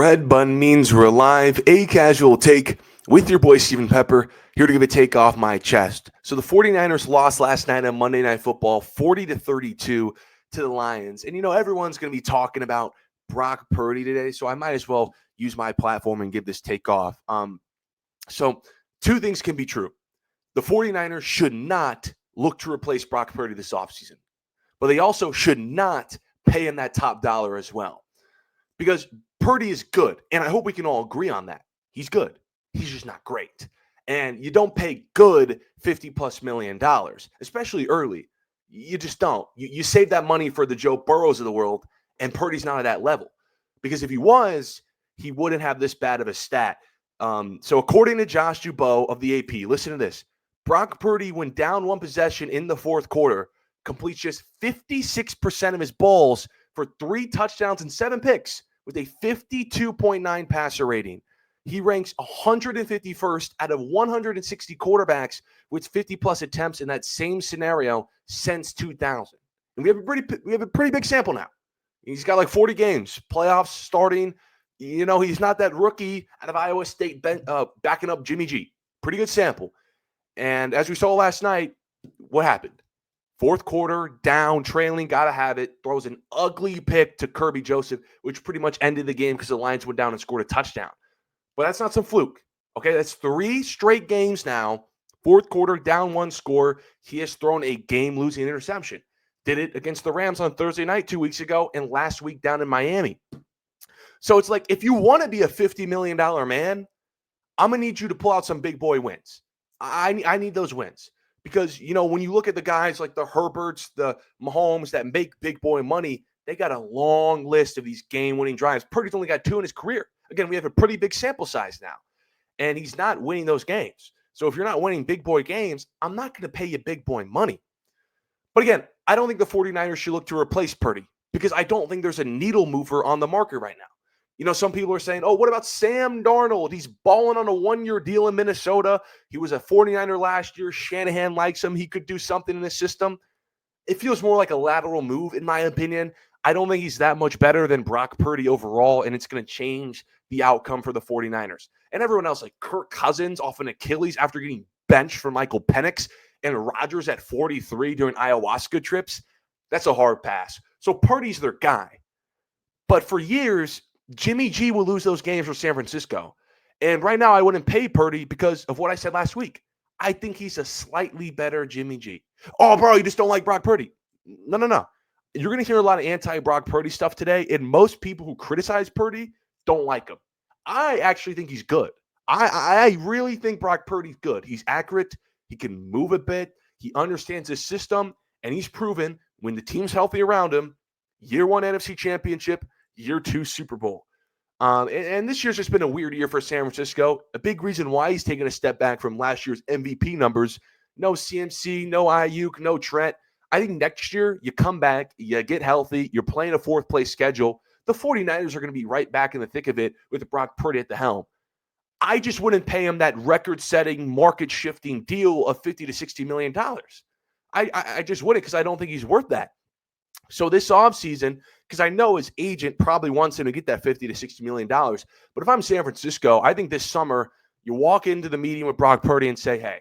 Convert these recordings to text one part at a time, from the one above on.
Red button means we're live, a casual take with your boy Stephen Pepper, here to give a take off my chest. So the 49ers lost last night on Monday Night Football, 40-32 to the Lions. And everyone's going to be talking about Brock Purdy today, so I might as well use my platform and give this take off. So two things can be true. The 49ers should not look to replace Brock Purdy this offseason, but they also should not pay him that top dollar as well. Because Purdy is good, and I hope we can all agree on that. He's good. He's just not great. And you don't pay good $50+ million, especially early. You just don't. You save that money for the Joe Burrows of the world, and Purdy's not at that level. Because if he was, he wouldn't have this bad of a stat. So according to Josh Dubow of the AP, listen to this. Brock Purdy went down one possession in the fourth quarter, completes just 56% of his balls for 3 touchdowns and 7 picks with a 52.9 passer rating. He ranks 151st out of 160 quarterbacks with 50+ attempts in that same scenario since 2000. And we have a pretty big sample now. He's got like 40 games, playoffs starting. He's not that rookie out of Iowa State backing up Jimmy G. Pretty good sample. And as we saw last night, what happened? Fourth quarter, down, trailing, got to have it. Throws an ugly pick to Kirby Joseph, which pretty much ended the game because the Lions went down and scored a touchdown. But that's not some fluke. Okay, that's 3 straight games now. Fourth quarter, down 1 score. He has thrown a game-losing interception. Did it against the Rams on Thursday night 2 weeks ago and last week down in Miami. So it's like, if you want to be a $50 million man, I'm going to need you to pull out some big boy wins. I need those wins. Because, when you look at the guys like the Herberts, the Mahomes that make big boy money, they got a long list of these game-winning drives. Purdy's only got 2 in his career. Again, we have a pretty big sample size now. And he's not winning those games. So if you're not winning big boy games, I'm not going to pay you big boy money. But again, I don't think the 49ers should look to replace Purdy because I don't think there's a needle mover on the market right now. Some people are saying, oh, what about Sam Darnold? He's balling on a 1-year deal in Minnesota. He was a 49er last year. Shanahan likes him. He could do something in the system. It feels more like a lateral move, in my opinion. I don't think he's that much better than Brock Purdy overall, and it's going to change the outcome for the 49ers. And everyone else, like Kirk Cousins off an Achilles after getting benched for Michael Penix, and Rodgers at 43 during ayahuasca trips, that's a hard pass. So Purdy's their guy. But for years, Jimmy G will lose those games for San Francisco. And right now, I wouldn't pay Purdy because of what I said last week. I think he's a slightly better Jimmy G. Oh, bro, you just don't like Brock Purdy. No. You're going to hear a lot of anti-Brock Purdy stuff today, and most people who criticize Purdy don't like him. I actually think he's good. I really think Brock Purdy's good. He's accurate. He can move a bit. He understands his system, and he's proven when the team's healthy around him, year 1 NFC Championship, year 2 Super Bowl. And this year's just been a weird year for San Francisco. A big reason why he's taken a step back from last year's MVP numbers. No CMC, no Ayuk, no Trent. I think next year you come back, you get healthy, you're playing a 4th-place schedule. The 49ers are going to be right back in the thick of it with Brock Purdy at the helm. I just wouldn't pay him that record-setting, market-shifting deal of $50 to $60 million. I just wouldn't because I don't think he's worth that. So this offseason, because I know his agent probably wants him to get that $50 to $60 million. But if I'm San Francisco, I think this summer you walk into the meeting with Brock Purdy and say, hey,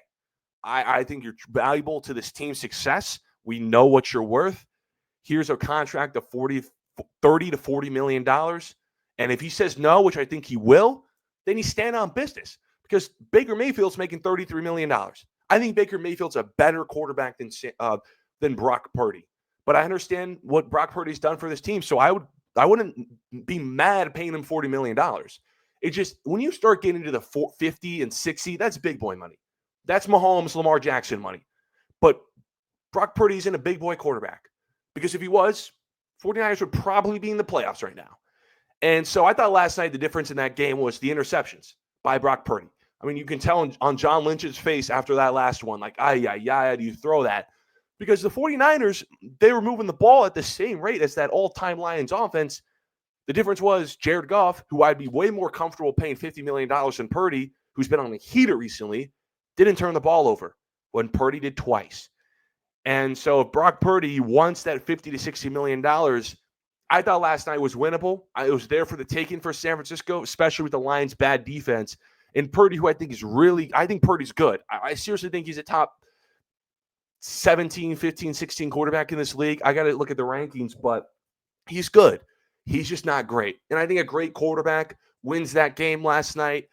I think you're valuable to this team's success. We know what you're worth. Here's a contract of $30 to $40 million. And if he says no, which I think he will, then he's standing on business because Baker Mayfield's making $33 million. I think Baker Mayfield's a better quarterback than Brock Purdy. But I understand what Brock Purdy's done for this team, so I wouldn't be mad paying him $40 million. It just, when you start getting into the 50 and 60, that's big boy money. That's Mahomes, Lamar Jackson money. But Brock Purdy isn't a big boy quarterback because if he was, 49ers would probably be in the playoffs right now. And so I thought last night the difference in that game was the interceptions by Brock Purdy. I mean, you can tell on John Lynch's face after that last one, like, do you throw that? Because the 49ers, they were moving the ball at the same rate as that all-time Lions offense. The difference was Jared Goff, who I'd be way more comfortable paying $50 million than Purdy, who's been on a heater recently, didn't turn the ball over when Purdy did twice. And so if Brock Purdy wants that $50 to $60 million, I thought last night was winnable. I was there for the taking for San Francisco, especially with the Lions' bad defense. And Purdy, who I think Purdy's good. I seriously think he's a top 17, 15, 16 quarterback in this league. I got to look at the rankings, but he's good. He's just not great. And I think a great quarterback wins that game last night,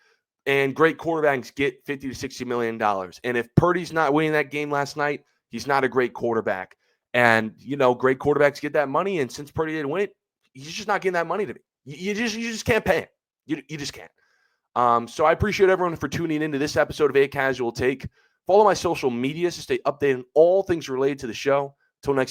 and great quarterbacks get $50 to $60 million. And if Purdy's not winning that game last night, he's not a great quarterback. And, great quarterbacks get that money. And since Purdy didn't win it, he's just not getting that money to me. You just can't pay him. You just can't. So I appreciate everyone for tuning into this episode of A Casual Take. Follow my social media to stay updated on all things related to the show. Till next